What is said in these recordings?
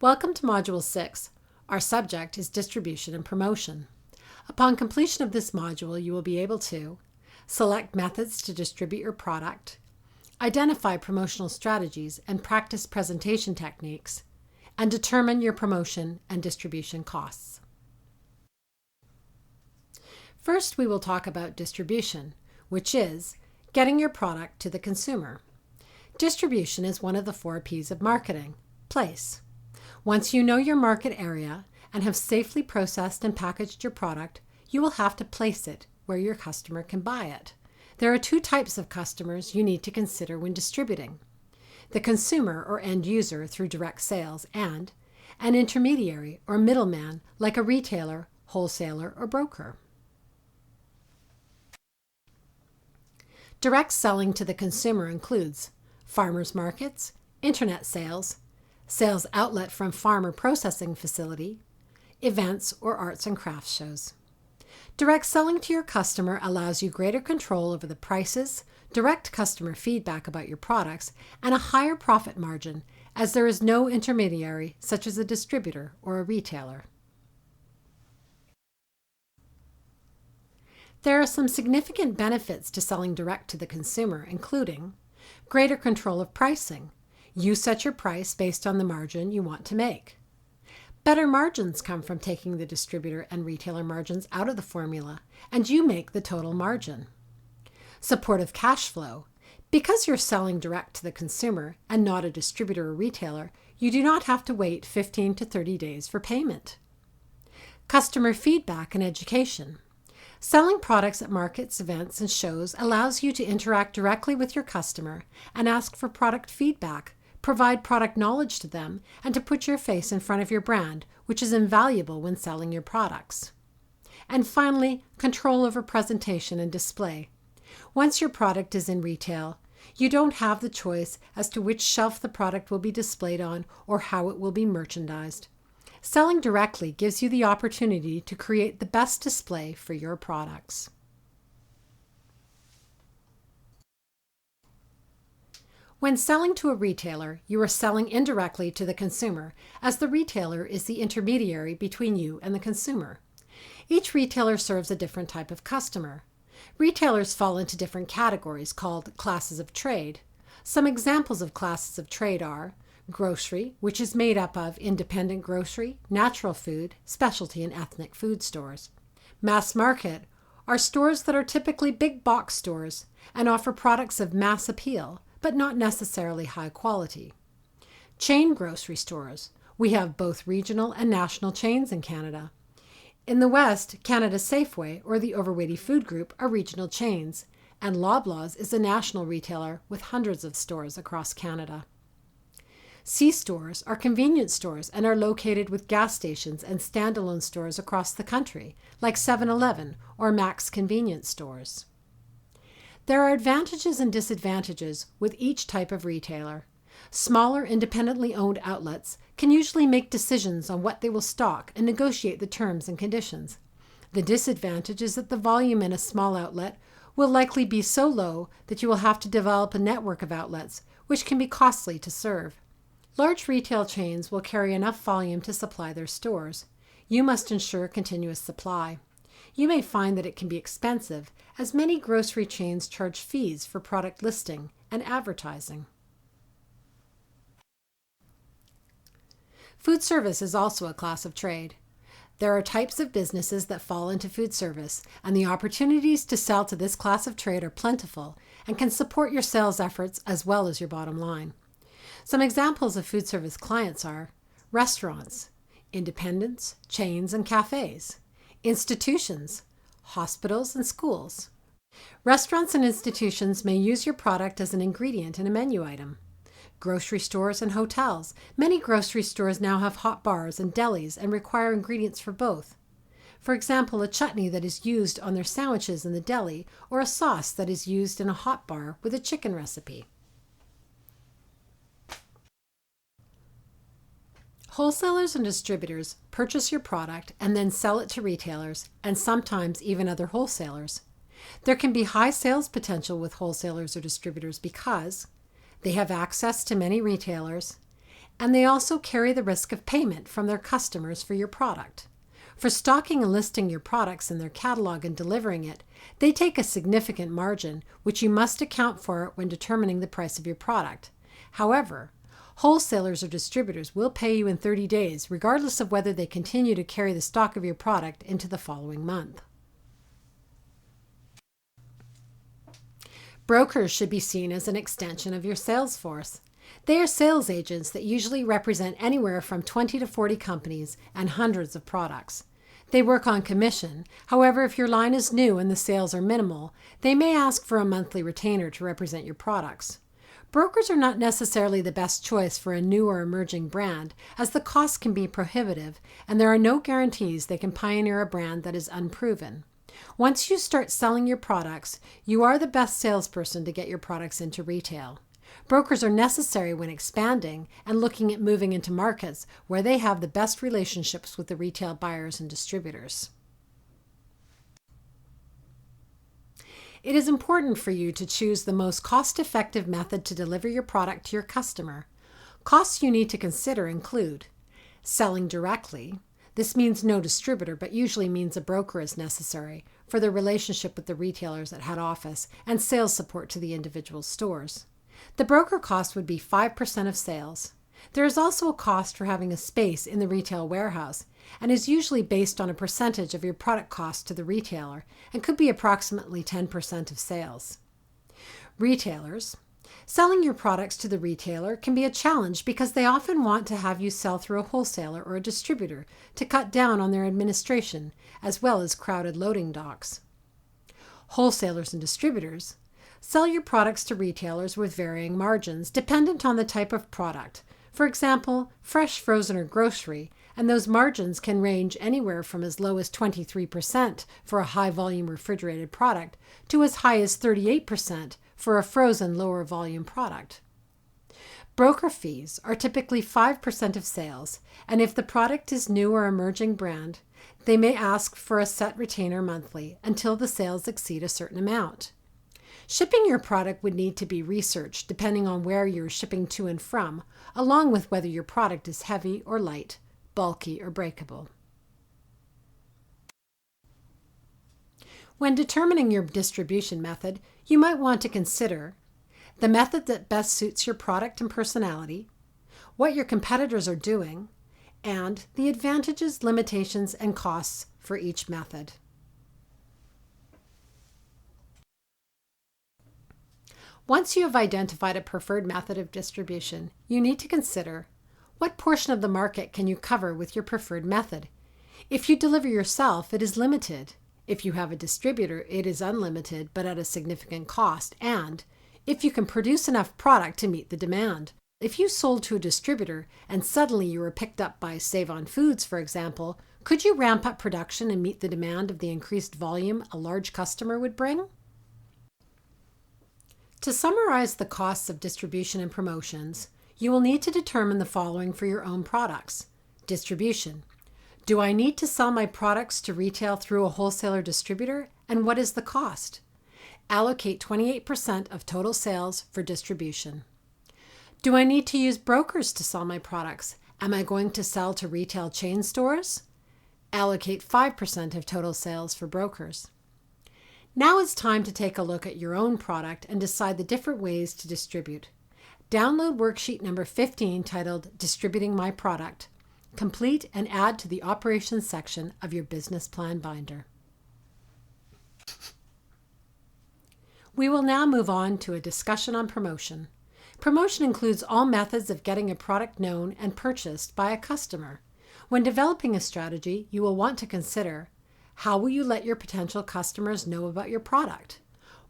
Welcome to Module 6. Our subject is distribution and promotion. Upon completion of this module, you will be able to select methods to distribute your product, identify promotional strategies and practice presentation techniques, and determine your promotion and distribution costs. First, we will talk about distribution, which is getting your product to the consumer. Distribution is one of the 4 P's of marketing. Place. Once you know your market area and have safely processed and packaged your product, you will have to place it where your customer can buy it. There are 2 types of customers you need to consider when distributing: the consumer or end user through direct sales, and an intermediary or middleman like a retailer, wholesaler, or broker. Direct selling to the consumer includes farmers markets, internet sales, sales outlet from farm or processing facility, events or arts and crafts shows. Direct selling to your customer allows you greater control over the prices, direct customer feedback about your products, and a higher profit margin as there is no intermediary such as a distributor or a retailer. There are some significant benefits to selling direct to the consumer, including greater control of pricing. You set your price based on the margin you want to make. Better margins come from taking the distributor and retailer margins out of the formula, and you make the total margin. Supportive cash flow. Because you're selling direct to the consumer and not a distributor or retailer, you do not have to wait 15 to 30 days for payment. Customer feedback and education. Selling products at markets, events, and shows allows you to interact directly with your customer and ask for product feedback, provide product knowledge to them, and to put your face in front of your brand, which is invaluable when selling your products. And finally, control over presentation and display. Once your product is in retail, you don't have the choice as to which shelf the product will be displayed on or how it will be merchandised. Selling directly gives you the opportunity to create the best display for your products. When selling to a retailer, you are selling indirectly to the consumer, as the retailer is the intermediary between you and the consumer. Each retailer serves a different type of customer. Retailers fall into different categories called classes of trade. Some examples of classes of trade are grocery, which is made up of independent grocery, natural food, specialty, and ethnic food stores. Mass market are stores that are typically big box stores and offer products of mass appeal, but not necessarily high quality. Chain grocery stores. We have both regional and national chains in Canada. In the West, Canada Safeway or the Overweighty Food Group are regional chains, and Loblaws is a national retailer with hundreds of stores across Canada. C-stores are convenience stores and are located with gas stations and standalone stores across the country, like 7-Eleven or Mac's convenience stores. There are advantages and disadvantages with each type of retailer. Smaller, independently owned outlets can usually make decisions on what they will stock and negotiate the terms and conditions. The disadvantage is that the volume in a small outlet will likely be so low that you will have to develop a network of outlets, which can be costly to serve. Large retail chains will carry enough volume to supply their stores. You must ensure continuous supply. You may find that it can be expensive, as many grocery chains charge fees for product listing and advertising. Food service is also a class of trade. There are types of businesses that fall into food service, and the opportunities to sell to this class of trade are plentiful and can support your sales efforts as well as your bottom line. Some examples of food service clients are restaurants, independents, chains, and cafes, institutions, hospitals, and schools. Restaurants and institutions may use your product as an ingredient in a menu item. Grocery stores and hotels. Many grocery stores now have hot bars and delis and require ingredients for both. For example, a chutney that is used on their sandwiches in the deli, or a sauce that is used in a hot bar with a chicken recipe. Wholesalers and distributors purchase your product and then sell it to retailers and sometimes even other wholesalers. There can be high sales potential with wholesalers or distributors because they have access to many retailers and they also carry the risk of payment from their customers for your product. For stocking and listing your products in their catalog and delivering it, they take a significant margin, which you must account for when determining the price of your product. However, wholesalers or distributors will pay you in 30 days, regardless of whether they continue to carry the stock of your product into the following month. Brokers should be seen as an extension of your sales force. They are sales agents that usually represent anywhere from 20 to 40 companies and hundreds of products. They work on commission. However, if your line is new and the sales are minimal, they may ask for a monthly retainer to represent your products. Brokers are not necessarily the best choice for a new or emerging brand, as the costs can be prohibitive and there are no guarantees they can pioneer a brand that is unproven. Once you start selling your products, you are the best salesperson to get your products into retail. Brokers are necessary when expanding and looking at moving into markets where they have the best relationships with the retail buyers and distributors. It is important for you to choose the most cost-effective method to deliver your product to your customer. Costs you need to consider include selling directly. This means no distributor, but usually means a broker is necessary for the relationship with the retailers at head office and sales support to the individual stores. The broker cost would be 5% of sales. There is also a cost for having a space in the retail warehouse and is usually based on a percentage of your product cost to the retailer and could be approximately 10% of sales. Retailers. Selling your products to the retailer can be a challenge because they often want to have you sell through a wholesaler or a distributor to cut down on their administration, as well as crowded loading docks. Wholesalers and distributors. Sell your products to retailers with varying margins, dependent on the type of product. For example, fresh, frozen, or grocery, and those margins can range anywhere from as low as 23% for a high-volume refrigerated product to as high as 38% for a frozen, lower-volume product. Broker fees are typically 5% of sales, and if the product is new or emerging brand, they may ask for a set retainer monthly until the sales exceed a certain amount. Shipping your product would need to be researched depending on where you're shipping to and from, along with whether your product is heavy or light, bulky or breakable. When determining your distribution method, you might want to consider the method that best suits your product and personality, what your competitors are doing, and the advantages, limitations, and costs for each method. Once you have identified a preferred method of distribution, you need to consider what portion of the market can you cover with your preferred method. If you deliver yourself, it is limited. If you have a distributor, it is unlimited but at a significant cost, and if you can produce enough product to meet the demand. If you sold to a distributor and suddenly you were picked up by Save On Foods, for example, could you ramp up production and meet the demand of the increased volume a large customer would bring? To summarize the costs of distribution and promotions, you will need to determine the following for your own products. Distribution. Do I need to sell my products to retail through a wholesaler distributor, and what is the cost? Allocate 28% of total sales for distribution. Do I need to use brokers to sell my products? Am I going to sell to retail chain stores? Allocate 5% of total sales for brokers. Now it's time to take a look at your own product and decide the different ways to distribute. Download worksheet number 15 titled Distributing My Product. Complete and add to the operations section of your business plan binder. We will now move on to a discussion on promotion. Promotion includes all methods of getting a product known and purchased by a customer. When developing a strategy, you will want to consider: how will you let your potential customers know about your product?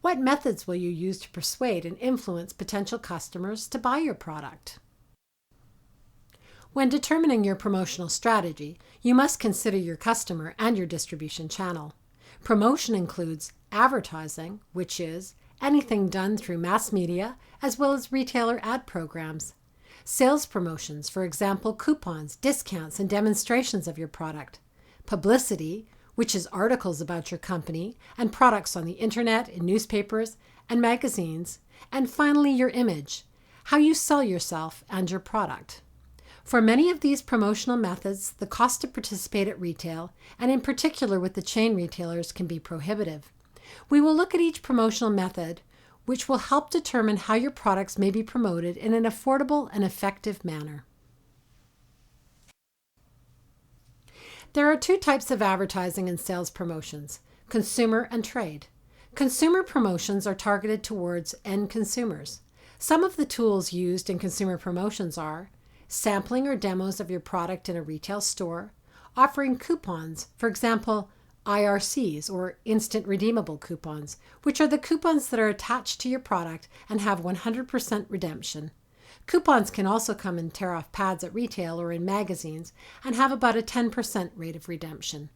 What methods will you use to persuade and influence potential customers to buy your product? When determining your promotional strategy, you must consider your customer and your distribution channel. Promotion includes advertising, which is anything done through mass media, as well as retailer ad programs. Sales promotions, for example, coupons, discounts, and demonstrations of your product. Publicity, which is articles about your company and products on the internet, in newspapers and magazines. And finally, your image, how you sell yourself and your product. For many of these promotional methods, the cost to participate at retail, and in particular with the chain retailers, can be prohibitive. We will look at each promotional method, which will help determine how your products may be promoted in an affordable and effective manner. There are two types of advertising and sales promotions: consumer and trade. Consumer promotions are targeted towards end consumers. Some of the tools used in consumer promotions are sampling or demos of your product in a retail store, offering coupons, for example, IRCs or instant redeemable coupons, which are the coupons that are attached to your product and have 100% redemption. Coupons can also come in tear-off pads at retail or in magazines and have about a 10% rate of redemption.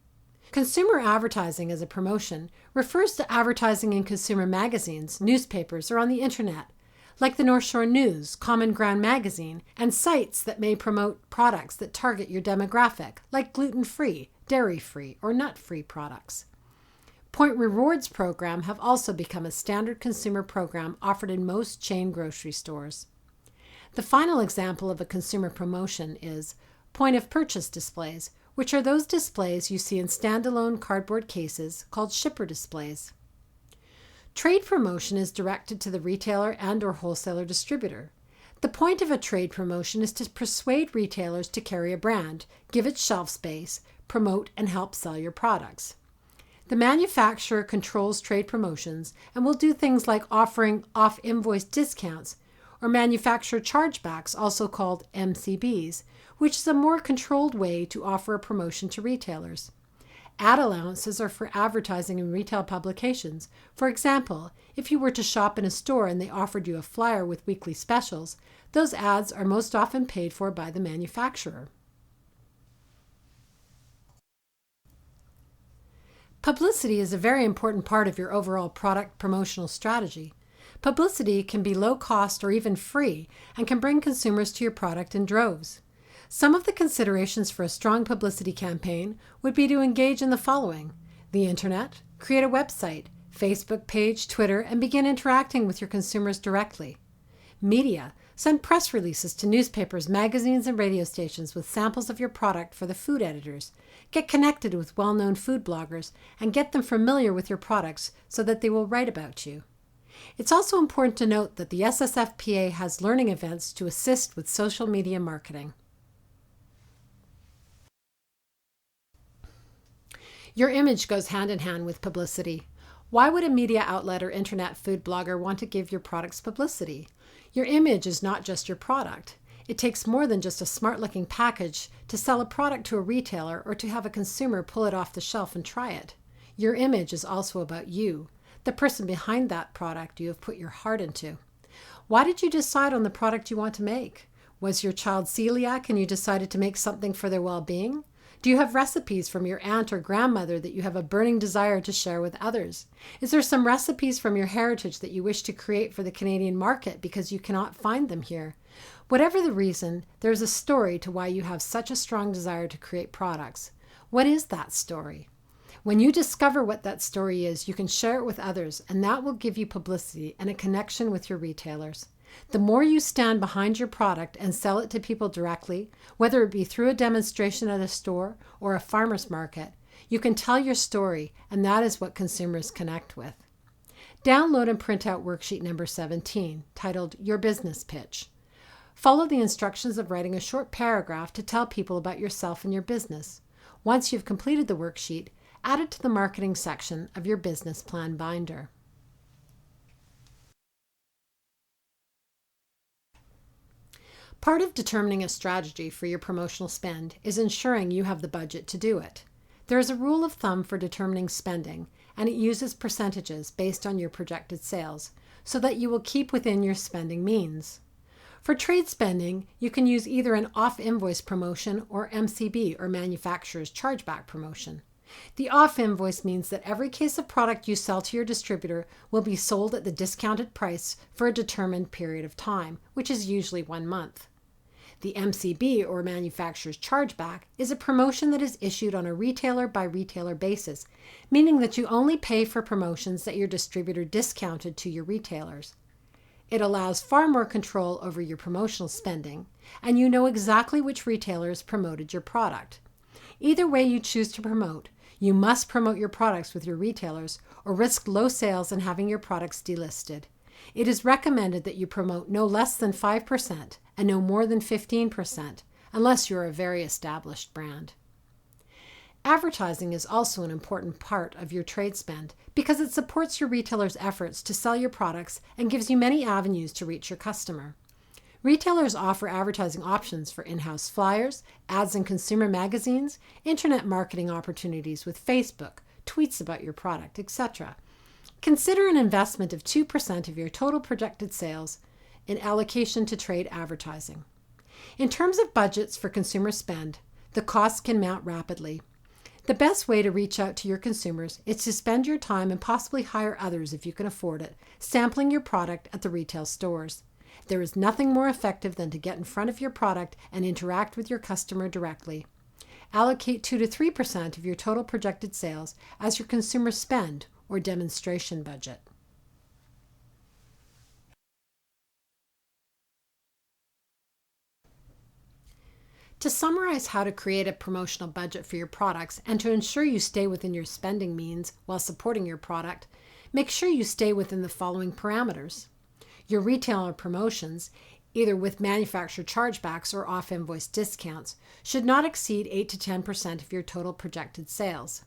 Consumer advertising as a promotion refers to advertising in consumer magazines, newspapers, or on the internet, like the North Shore News, Common Ground Magazine, and sites that may promote products that target your demographic, like gluten-free, dairy-free, or nut-free products. Point Rewards program have also become a standard consumer program offered in most chain grocery stores. The final example of a consumer promotion is point of purchase displays, which are those displays you see in standalone cardboard cases called shipper displays. Trade promotion is directed to the retailer and or wholesaler distributor. The point of a trade promotion is to persuade retailers to carry a brand, give it shelf space, promote and help sell your products. The manufacturer controls trade promotions and will do things like offering off-invoice discounts or manufacturer chargebacks, also called MCBs, which is a more controlled way to offer a promotion to retailers. Ad allowances are for advertising in retail publications. For example, if you were to shop in a store and they offered you a flyer with weekly specials, those ads are most often paid for by the manufacturer. Publicity is a very important part of your overall product promotional strategy. Publicity can be low cost or even free and can bring consumers to your product in droves. Some of the considerations for a strong publicity campaign would be to engage in the following: the internet, create a website, Facebook page, Twitter, and begin interacting with your consumers directly. Media, send press releases to newspapers, magazines, and radio stations with samples of your product for the food editors. Get connected with well-known food bloggers and get them familiar with your products so that they will write about you. It's also important to note that the SSFPA has learning events to assist with social media marketing. Your image goes hand in hand with publicity. Why would a media outlet or internet food blogger want to give your products publicity? Your image is not just your product. It takes more than just a smart-looking package to sell a product to a retailer or to have a consumer pull it off the shelf and try it. Your image is also about you, the person behind that product you have put your heart into. Why did you decide on the product you want to make? Was your child celiac and you decided to make something for their well-being? Do you have recipes from your aunt or grandmother that you have a burning desire to share with others? Is there some recipes from your heritage that you wish to create for the Canadian market because you cannot find them here? Whatever the reason, there's a story to why you have such a strong desire to create products. What is that story? When you discover what that story is, you can share it with others, and that will give you publicity and a connection with your retailers. The more you stand behind your product and sell it to people directly, whether it be through a demonstration at a store or a farmer's market, you can tell your story, and that is what consumers connect with. Download and print out worksheet number 17, titled Your Business Pitch. Follow the instructions of writing a short paragraph to tell people about yourself and your business. Once you've completed the worksheet, add it to the marketing section of your business plan binder. Part of determining a strategy for your promotional spend is ensuring you have the budget to do it. There is a rule of thumb for determining spending, and it uses percentages based on your projected sales, so that you will keep within your spending means. For trade spending, you can use either an off-invoice promotion or MCB, or manufacturer's chargeback promotion. The off-invoice means that every case of product you sell to your distributor will be sold at the discounted price for a determined period of time, which is usually 1 month. The MCB, or manufacturer's chargeback, is a promotion that is issued on a retailer-by-retailer basis, meaning that you only pay for promotions that your distributor discounted to your retailers. It allows far more control over your promotional spending, and you know exactly which retailers promoted your product. Either way you choose to promote, you must promote your products with your retailers or risk low sales and having your products delisted. It is recommended that you promote no less than 5% and no more than 15%, unless you're a very established brand. Advertising is also an important part of your trade spend because it supports your retailer's efforts to sell your products and gives you many avenues to reach your customer. Retailers offer advertising options for in-house flyers, ads in consumer magazines, internet marketing opportunities with Facebook, tweets about your product, etc. Consider an investment of 2% of your total projected sales in allocation to trade advertising. In terms of budgets for consumer spend, the costs can mount rapidly. The best way to reach out to your consumers is to spend your time and possibly hire others if you can afford it, sampling your product at the retail stores. There is nothing more effective than to get in front of your product and interact with your customer directly. Allocate 2 to 3% of your total projected sales as your consumer spend or demonstration budget. To summarize how to create a promotional budget for your products and to ensure you stay within your spending means while supporting your product, make sure you stay within the following parameters. Your retailer promotions, either with manufacturer chargebacks or off-invoice discounts, should not exceed 8 to 10% of your total projected sales.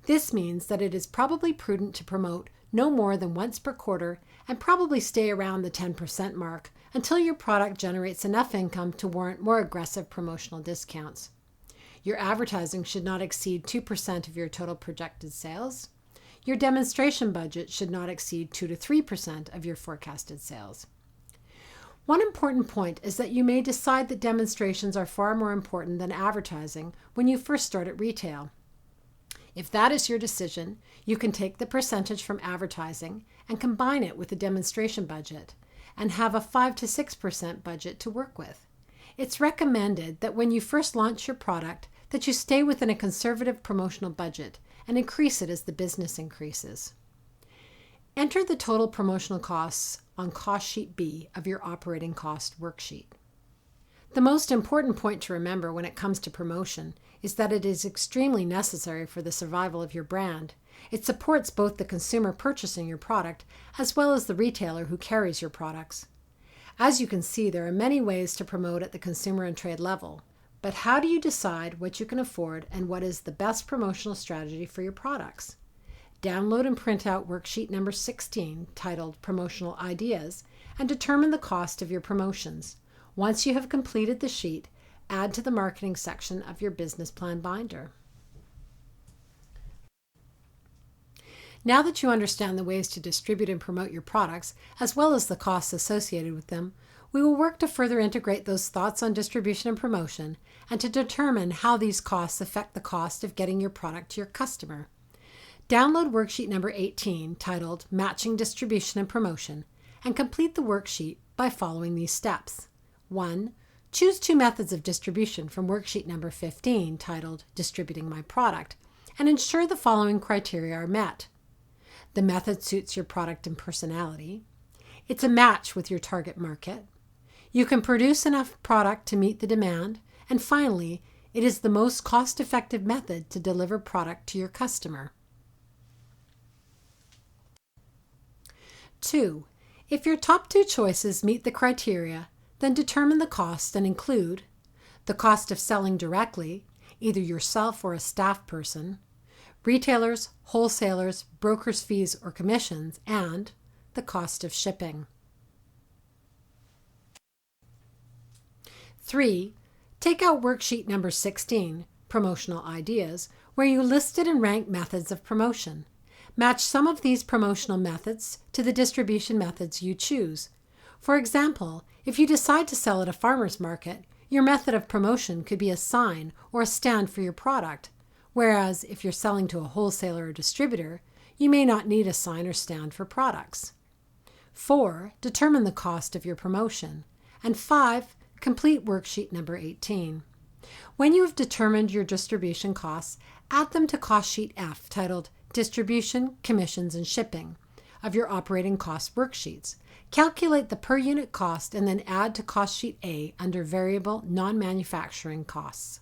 This means that it is probably prudent to promote no more than once per quarter and probably stay around the 10% mark until your product generates enough income to warrant more aggressive promotional discounts. Your advertising should not exceed 2% of your total projected sales. Your demonstration budget should not exceed 2 to 3% of your forecasted sales. One important point is that you may decide that demonstrations are far more important than advertising when you first start at retail. If that is your decision, you can take the percentage from advertising and combine it with the demonstration budget and have a 5 to 6% budget to work with. It's recommended that when you first launch your product that you stay within a conservative promotional budget and increase it as the business increases. Enter the total promotional costs on cost sheet B of your operating cost worksheet. The most important point to remember when it comes to promotion is that it is extremely necessary for the survival of your brand. It supports both the consumer purchasing your product as well as the retailer who carries your products. As you can see, there are many ways to promote at the consumer and trade level, but how do you decide what you can afford and what is the best promotional strategy for your products? Download and print out worksheet number 16 titled Promotional Ideas and determine the cost of your promotions. Once you have completed the sheet, add to the marketing section of your business plan binder. Now that you understand the ways to distribute and promote your products, as well as the costs associated with them, we will work to further integrate those thoughts on distribution and promotion and to determine how these costs affect the cost of getting your product to your customer. Download worksheet number 18 titled Matching Distribution and Promotion and complete the worksheet by following these steps. 1. Choose 2 methods of distribution from worksheet number 15 titled Distributing My Product and ensure the following criteria are met. The method suits your product and personality. It's a match with your target market. You can produce enough product to meet the demand. And finally, it is the most cost-effective method to deliver product to your customer. 2. If your top 2 choices meet the criteria, then determine the cost and include the cost of selling directly, either yourself or a staff person, retailers, wholesalers, brokers' fees or commissions, and the cost of shipping. 3. Take out worksheet number 16, Promotional Ideas, where you listed and ranked methods of promotion. Match some of these promotional methods to the distribution methods you choose. For example, if you decide to sell at a farmer's market, your method of promotion could be a sign or a stand for your product, whereas if you're selling to a wholesaler or distributor, you may not need a sign or stand for products. 4. Determine the cost of your promotion. And 5. Complete worksheet number 18. When you have determined your distribution costs, add them to cost sheet F titled Distribution, Commissions, and Shipping. of your operating cost worksheets. Calculate the per unit cost and then add to cost sheet A under variable non-manufacturing costs.